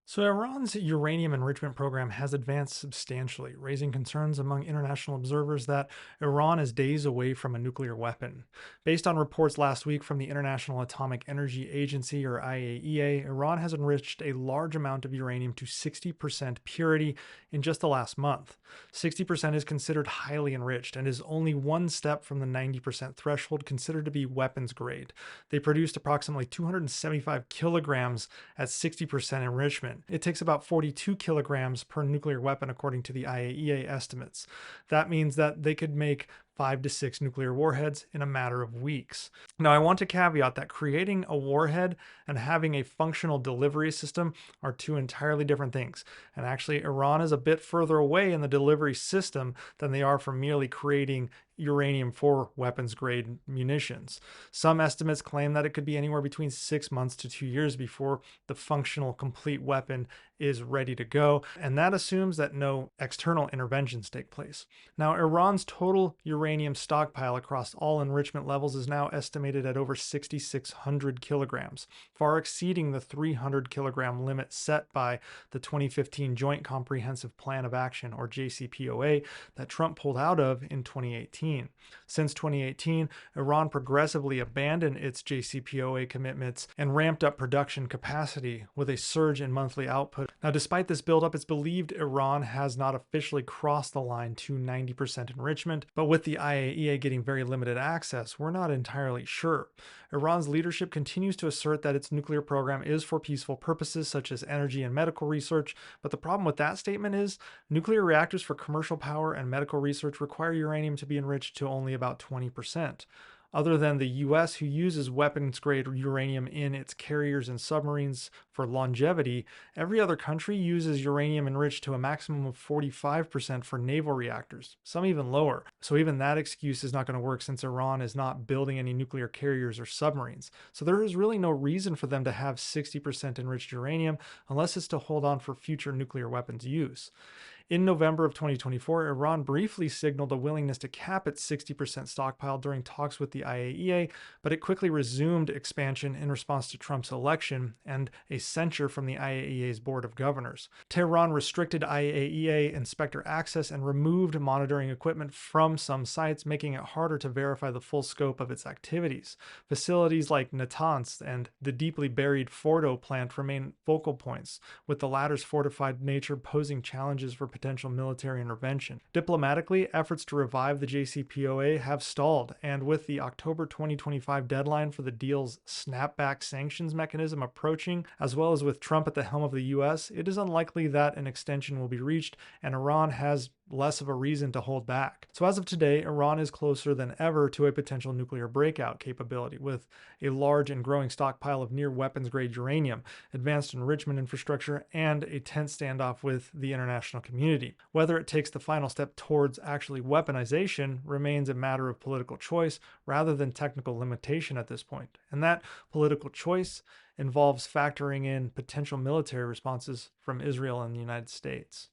So, Iran's uranium enrichment program has advanced substantially, raising concerns among international observers that Iran is days away from a nuclear weapon. Based on reports last week from the International Atomic Energy Agency, or IAEA, Iran has enriched a large amount of uranium to 60% purity in just the last month. 60% is considered highly enriched and is only one step from the 90% threshold considered to be weapons grade. They produced approximately 275 kilograms at 60% enrichment. It takes about 42 kilograms per nuclear weapon, according to the IAEA estimates. That means that they could make 5 to 6 nuclear warheads in a matter of weeks. Now, I want to caveat that creating a warhead and having a functional delivery system are two entirely different things. And actually, Iran is a bit further away in the delivery system than they are from merely creating uranium for weapons grade munitions. Some estimates claim that it could be anywhere between 6 months to 2 years before the functional complete weapon is ready to go, and that assumes that no external interventions take place. Now, Iran's total uranium stockpile across all enrichment levels is now estimated at over 6,600 kilograms, far exceeding the 300 kilogram limit set by the 2015 Joint Comprehensive Plan of Action, or JCPOA, that Trump pulled out of in 2018. Since 2018, Iran progressively abandoned its JCPOA commitments and ramped up production capacity with a surge in monthly output. Now, despite this buildup, it's believed Iran has not officially crossed the line to 90% enrichment, but with the IAEA getting very limited access, we're not entirely sure. Iran's leadership continues to assert that its nuclear program is for peaceful purposes such as energy and medical research, but the problem with that statement is nuclear reactors for commercial power and medical research require uranium to be enriched to only about 20%. Other than the US, who uses weapons grade uranium in its carriers and submarines for longevity, every other country uses uranium enriched to a maximum of 45% for naval reactors, some even lower. So, even that excuse is not going to work since Iran is not building any nuclear carriers or submarines. So, there is really no reason for them to have 60% enriched uranium unless it's to hold on for future nuclear weapons use. In November of 2024, Iran briefly signaled a willingness to cap its 60% stockpile during talks with the IAEA, but it quickly resumed expansion in response to Trump's election and a censure from the IAEA's Board of Governors. Tehran restricted IAEA inspector access and removed monitoring equipment from some sites, making it harder to verify the full scope of its activities. Facilities like Natanz and the deeply buried Fordo plant remain focal points, with the latter's fortified nature posing challenges for potential military intervention. Diplomatically, efforts to revive the JCPOA have stalled, and with the October 2025 deadline for the deal's snapback sanctions mechanism approaching, as well as with Trump at the helm of the US, it is unlikely that an extension will be reached, and Iran has less of a reason to hold back. So as of today, Iran is closer than ever to a potential nuclear breakout capability, with a large and growing stockpile of near weapons grade uranium, advanced enrichment infrastructure, and a tense standoff with the international community. Whether it takes the final step towards actually weaponization remains a matter of political choice rather than technical limitation at this point. And that political choice involves factoring in potential military responses from Israel and the United States.